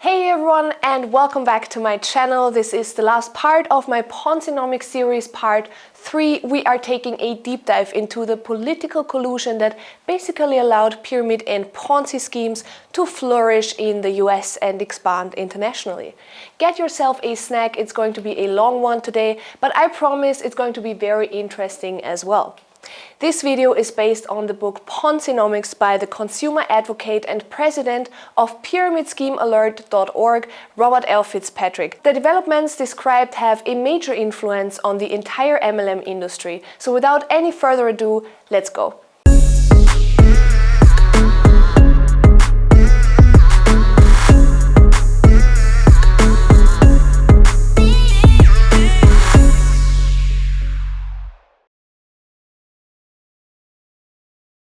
Hey everyone, and welcome back to my channel. This is the last part of my Ponzinomics series, part 3. We are taking a deep dive into the political collusion that basically allowed pyramid and Ponzi schemes to flourish in the US and expand internationally. Get yourself a snack, it's going to be a long one today, but I promise it's going to be very interesting as well. This video is based on the book Ponzinomics by the consumer advocate and president of pyramidschemealert.org, Robert L. FitzPatrick. The developments described have a major influence on the entire MLM industry. So without any further ado, let's go.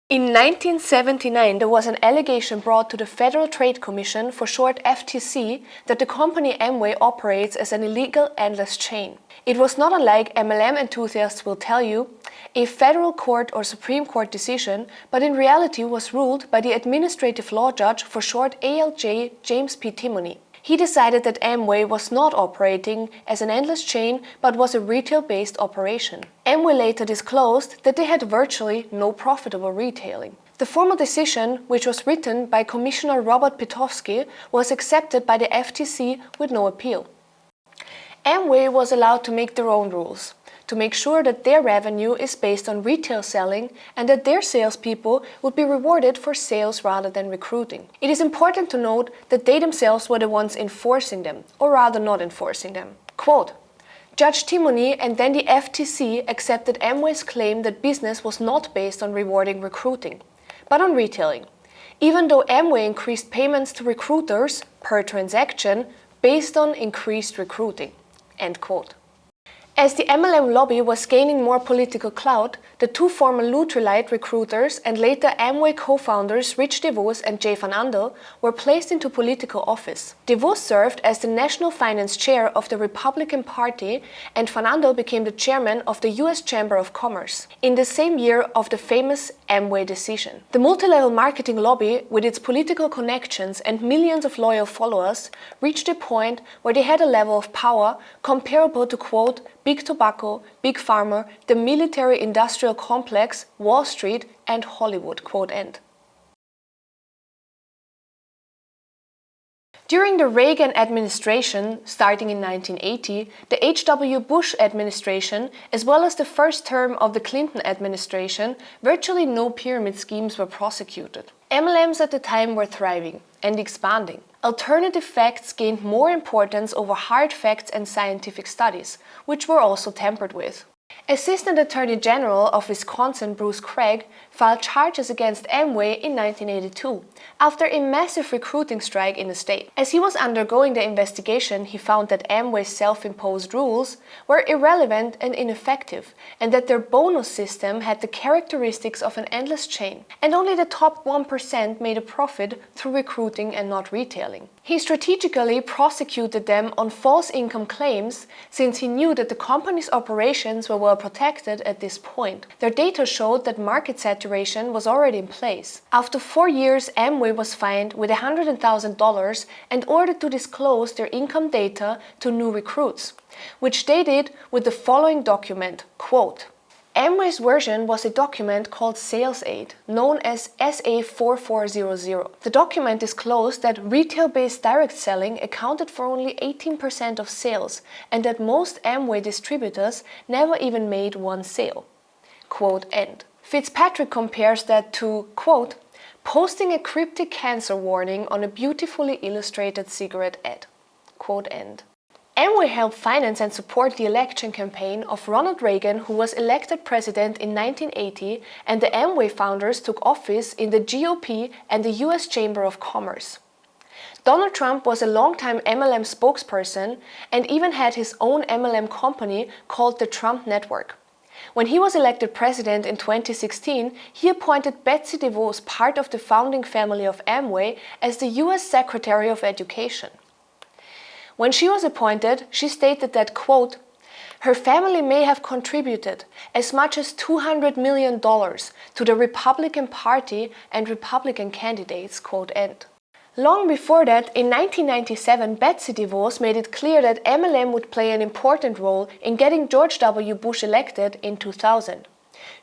In 1979, there was an allegation brought to the Federal Trade Commission, for short FTC, that the company Amway operates as an illegal endless chain. It was not unlike MLM enthusiasts will tell you, a federal court or Supreme Court decision, but in reality was ruled by the administrative law judge, for short ALJ, James P. Timoney. He decided that Amway was not operating as an endless chain, but was a retail-based operation. Amway later disclosed that they had virtually no profitable retailing. The formal decision, which was written by Commissioner Robert Pitofsky, was accepted by the FTC with no appeal. Amway was allowed to make their own rules, to make sure that their revenue is based on retail selling and that their salespeople would be rewarded for sales rather than recruiting. It is important to note that they themselves were the ones enforcing them, or rather not enforcing them. Quote, Judge Timoney and then the FTC accepted Amway's claim that business was not based on rewarding recruiting, but on retailing, even though Amway increased payments to recruiters per transaction based on increased recruiting. End quote. As the MLM lobby was gaining more political clout, the two former Nutrilite recruiters and later Amway co-founders Rich DeVos and Jay Van Andel were placed into political office. DeVos served as the National Finance Chair of the Republican Party, and Van Andel became the chairman of the US Chamber of Commerce in the same year of the famous Amway decision. The multi-level marketing lobby, with its political connections and millions of loyal followers, reached a point where they had a level of power comparable to, quote, Big Tobacco, Big Pharma, the military-industrial complex, Wall Street, and Hollywood, quote end. During the Reagan administration, starting in 1980, the H.W. Bush administration, as well as the first term of the Clinton administration, virtually no pyramid schemes were prosecuted. MLMs at the time were thriving and expanding. Alternative facts gained more importance over hard facts and scientific studies, which were also tampered with. Assistant Attorney General of Wisconsin Bruce Craig filed charges against Amway in 1982 after a massive recruiting strike in the state. As he was undergoing the investigation, he found that Amway's self-imposed rules were irrelevant and ineffective, and that their bonus system had the characteristics of an endless chain, and only the top 1% made a profit through recruiting and not retailing. He strategically prosecuted them on false income claims, since he knew that the company's operations were well protected at this point. Their data showed that market saturation was already in place. After 4 years, Amway was fined with $100,000 and ordered to disclose their income data to new recruits, which they did with the following document, quote, Amway's version was a document called Sales Aid, known as SA4400. The document disclosed that retail-based direct selling accounted for only 18% of sales, and that most Amway distributors never even made one sale. Quote end. FitzPatrick compares that to, quote, posting a cryptic cancer warning on a beautifully illustrated cigarette ad. Quote end. Amway helped finance and support the election campaign of Ronald Reagan, who was elected president in 1980, and the Amway founders took office in the GOP and the US Chamber of Commerce. Donald Trump was a longtime MLM spokesperson and even had his own MLM company called the Trump Network. When he was elected president in 2016, he appointed Betsy DeVos, part of the founding family of Amway, as the US Secretary of Education. When she was appointed, she stated that, quote, her family may have contributed as much as $200 million to the Republican Party and Republican candidates, quote end. Long before that, in 1997, Betsy DeVos made it clear that MLM would play an important role in getting George W. Bush elected in 2000.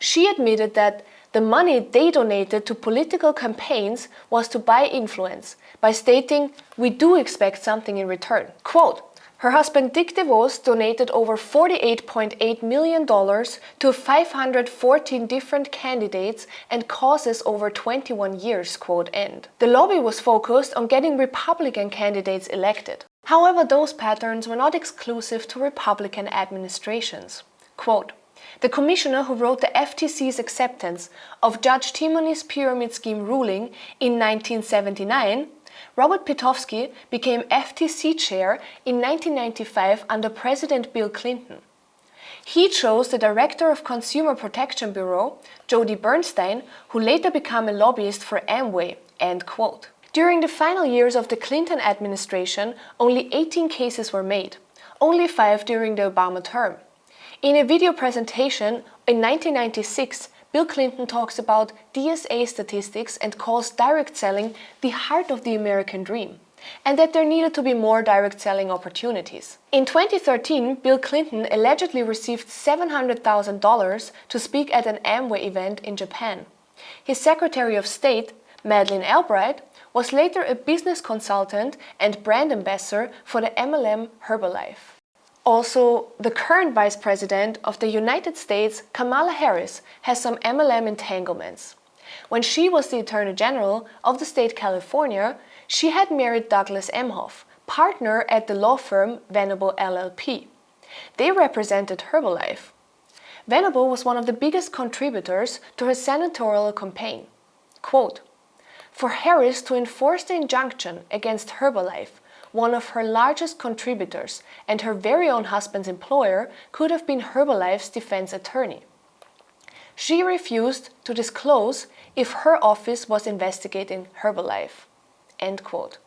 She admitted that the money they donated to political campaigns was to buy influence, by stating, "We do expect something in return." Quote, her husband Dick DeVos donated over $48.8 million to 514 different candidates and causes over 21 years, quote end. The lobby was focused on getting Republican candidates elected. However, those patterns were not exclusive to Republican administrations. Quote, the commissioner who wrote the FTC's acceptance of Judge Timoney's pyramid scheme ruling in 1979, Robert Pitofsky, became FTC chair in 1995 under President Bill Clinton. He chose the director of Consumer Protection Bureau, Jody Bernstein, who later became a lobbyist for Amway, end quote. During the final years of the Clinton administration, only 18 cases were made, only 5 during the Obama term. In a video presentation in 1996, Bill Clinton talks about DSA statistics and calls direct selling the heart of the American dream, and that there needed to be more direct selling opportunities. In 2013, Bill Clinton allegedly received $700,000 to speak at an Amway event in Japan. His Secretary of State, Madeleine Albright, was later a business consultant and brand ambassador for the MLM Herbalife. Also, the current Vice President of the United States, Kamala Harris, has some MLM entanglements. When she was the Attorney General of the state California, she had married Douglas Emhoff, partner at the law firm Venable LLP. They represented Herbalife. Venable was one of the biggest contributors to her senatorial campaign. Quote, for Harris to enforce the injunction against Herbalife, one of her largest contributors and her very own husband's employer, could have been Herbalife's defense attorney. She refused to disclose if her office was investigating Herbalife. End quote.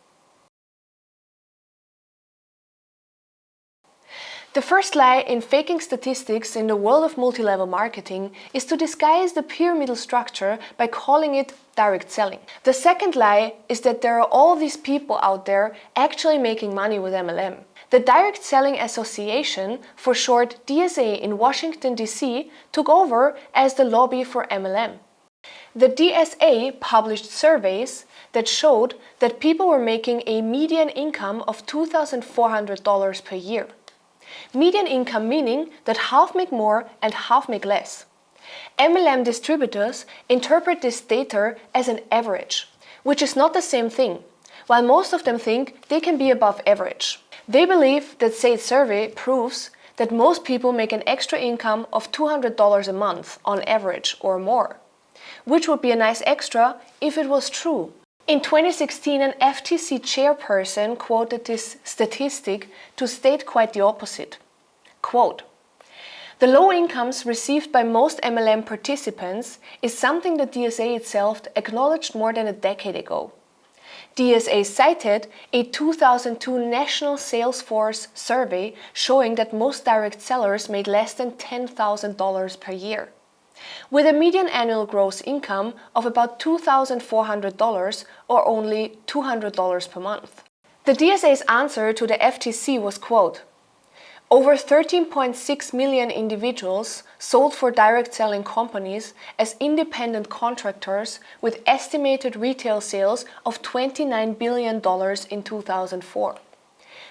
The first lie in faking statistics in the world of multi-level marketing is to disguise the pyramidal structure by calling it direct selling. The second lie is that there are all these people out there actually making money with MLM. The Direct Selling Association, for short DSA in Washington, D.C., took over as the lobby for MLM. The DSA published surveys that showed that people were making a median income of $2,400 per year. Median income meaning that half make more and half make less. MLM distributors interpret this data as an average, which is not the same thing, while most of them think they can be above average. They believe that said survey proves that most people make an extra income of $200 a month on average or more, which would be a nice extra if it was true. In 2016, an FTC chairperson quoted this statistic to state quite the opposite. Quote, the low incomes received by most MLM participants is something the DSA itself acknowledged more than a decade ago. DSA cited a 2002 National Salesforce survey showing that most direct sellers made less than $10,000 per year, with a median annual gross income of about $2,400 or only $200 per month. The DSA's answer to the FTC was, quote, over 13.6 million individuals sold for direct selling companies as independent contractors with estimated retail sales of $29 billion in 2004.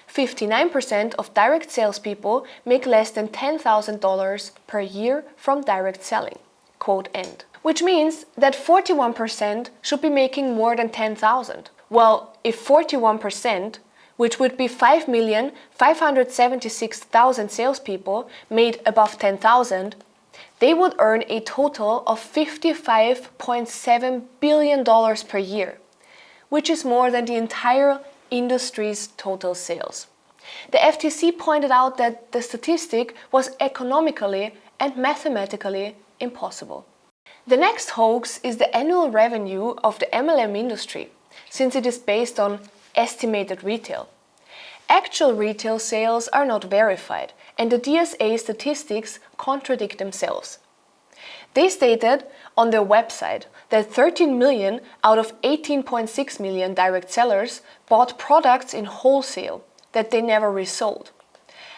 59% of direct salespeople make less than $10,000 per year from direct selling, quote end. Which means that 41% should be making more than $10,000. Well, if 41%, which would be 5,576,000 salespeople, made above $10,000, they would earn a total of $55.7 billion per year, which is more than the entire industry's total sales. The FTC pointed out that the statistic was economically and mathematically impossible. The next hoax is the annual revenue of the MLM industry, since it is based on estimated retail. Actual retail sales are not verified, and the DSA statistics contradict themselves. They stated on their website that 13 million out of 18.6 million direct sellers bought products in wholesale that they never resold.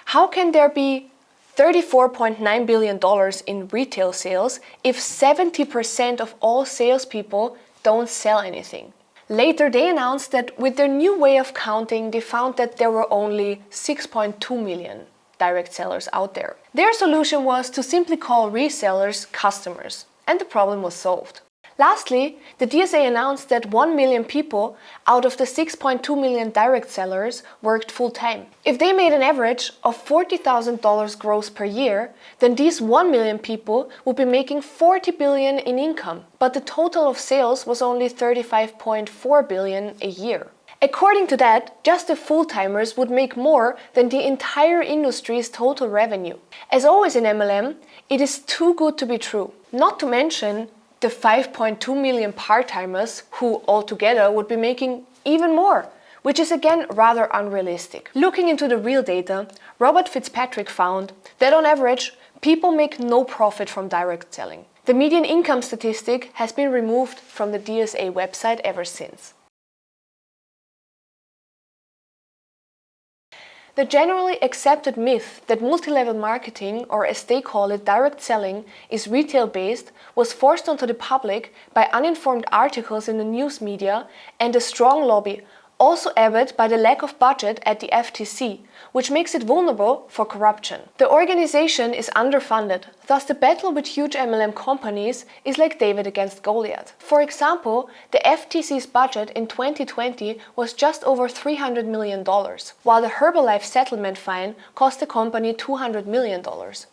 How can there be $34.9 billion in retail sales if 70% of all salespeople don't sell anything? Later, they announced that with their new way of counting, they found that there were only 6.2 million direct sellers out there. Their solution was to simply call resellers customers, and the problem was solved. Lastly, the DSA announced that 1 million people out of the 6.2 million direct sellers worked full-time. If they made an average of $40,000 gross per year, then these 1 million people would be making 40 billion in income, but the total of sales was only 35.4 billion a year. According to that, just the full-timers would make more than the entire industry's total revenue. As always in MLM, it is too good to be true. Not to mention the 5.2 million part-timers who altogether would be making even more, which is again rather unrealistic. Looking into the real data, Robert FitzPatrick found that on average, people make no profit from direct selling. The median income statistic has been removed from the DSA website ever since. The generally accepted myth that multi-level marketing, or as they call it, direct selling, is retail-based was forced onto the public by uninformed articles in the news media and a strong lobby, also added by the lack of budget at the FTC, which makes it vulnerable for corruption. The organization is underfunded, thus the battle with huge MLM companies is like David against Goliath. For example, the FTC's budget in 2020 was just over $300 million, while the Herbalife settlement fine cost the company $200 million,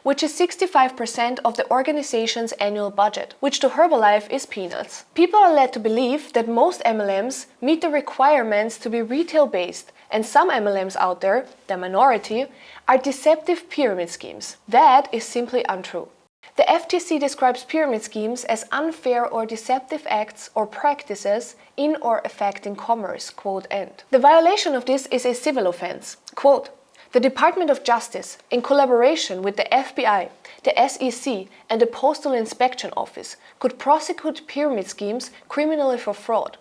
which is 65% of the organization's annual budget, which to Herbalife is peanuts. People are led to believe that most MLMs meet the requirements to be retail-based, and some MLMs out there, the minority, are deceptive pyramid schemes. That is simply untrue. The FTC describes pyramid schemes as unfair or deceptive acts or practices in or affecting commerce, quote end. The violation of this is a civil offense. Quote, the Department of Justice, in collaboration with the FBI, the SEC, and the Postal Inspection Office, could prosecute pyramid schemes criminally for fraud.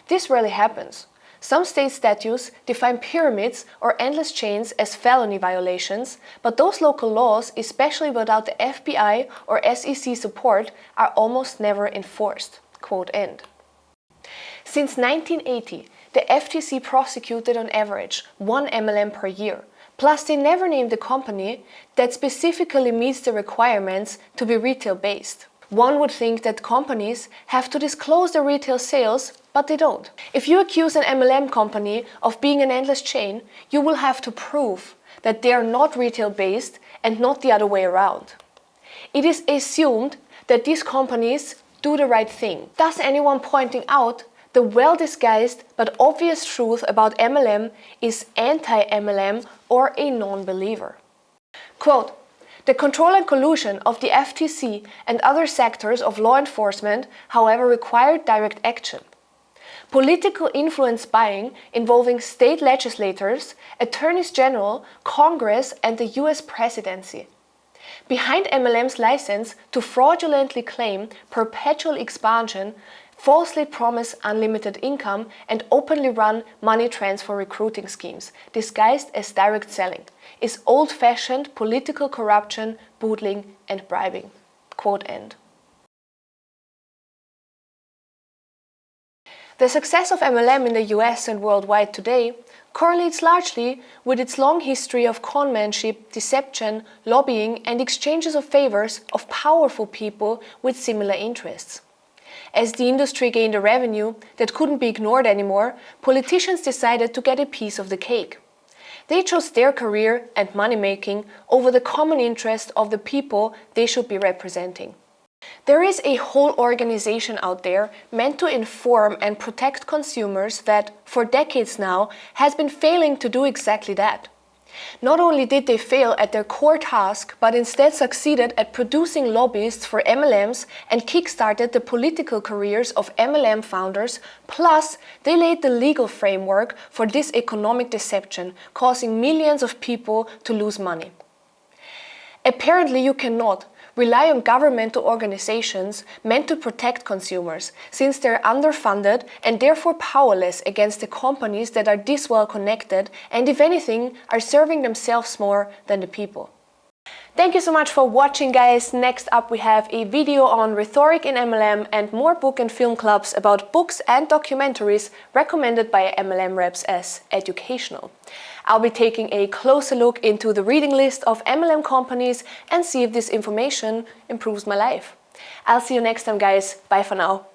This rarely happens. Some state statutes define pyramids or endless chains as felony violations, but those local laws, especially without the FBI or SEC support, are almost never enforced. Quote end. Since 1980, the FTC prosecuted on average 1 MLM per year, plus they never named a company that specifically meets the requirements to be retail-based. One would think that companies have to disclose their retail sales, but they don't. If you accuse an MLM company of being an endless chain, you will have to prove that they are not retail-based and not the other way around. It is assumed that these companies do the right thing, thus anyone pointing out the well-disguised but obvious truth about MLM is anti-MLM or a non-believer. Quote, the control and collusion of the FTC and other sectors of law enforcement, however, required direct action. Political influence buying involving state legislators, attorneys general, Congress, and the US presidency. Behind MLM's license to fraudulently claim perpetual expansion, falsely promise unlimited income, and openly run money transfer recruiting schemes, disguised as direct selling, is old-fashioned political corruption, bootling, and bribing. Quote end. The success of MLM in the US and worldwide today correlates largely with its long history of conmanship, deception, lobbying, and exchanges of favors of powerful people with similar interests. As the industry gained a revenue that couldn't be ignored anymore, politicians decided to get a piece of the cake. They chose their career and money-making over the common interest of the people they should be representing. There is a whole organization out there meant to inform and protect consumers that, for decades now, has been failing to do exactly that. Not only did they fail at their core task, but instead succeeded at producing lobbyists for MLMs and kickstarted the political careers of MLM founders, plus they laid the legal framework for this economic deception, causing millions of people to lose money. Apparently you cannot, rely on governmental organizations meant to protect consumers, since they're underfunded and therefore powerless against the companies that are this well connected and, if anything, are serving themselves more than the people. Thank you so much for watching, guys. Next up we have a video on rhetoric in MLM and more book and film clubs about books and documentaries recommended by MLM reps as educational. I'll be taking a closer look into the reading list of MLM companies and see if this information improves my life. I'll see you next time, guys. Bye for now.